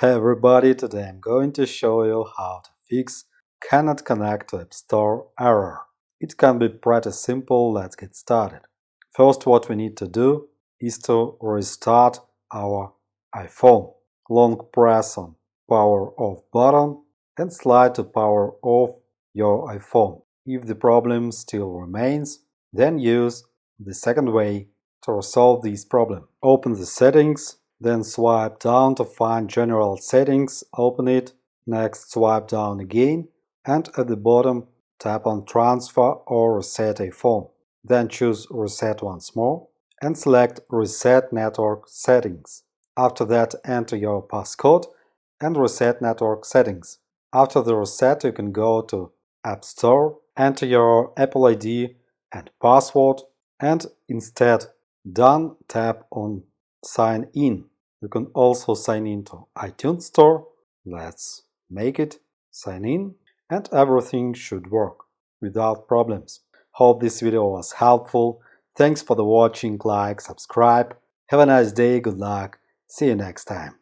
Hey everybody, today I'm going to show you how to fix cannot connect to App Store error. It can be pretty simple, let's get started. First, what we need to do is to restart our iPhone. Long press on power off button and slide to power off your iPhone. If the problem still remains, then use the second way to resolve this problem. Open the settings, then swipe down to find General Settings, open it, next swipe down again, and at the bottom tap on Transfer or Reset iPhone. Then choose Reset once more and select Reset Network Settings. After that, enter your passcode and reset network settings. After the reset, you can go to App Store, enter your Apple ID and password, and instead Done, tap on Sign In. You can also sign in to iTunes Store. Let's make it sign in, and everything should work without problems. Hope this video was helpful. Thanks for the watching, like, subscribe. Have a nice day, good luck. See you next time.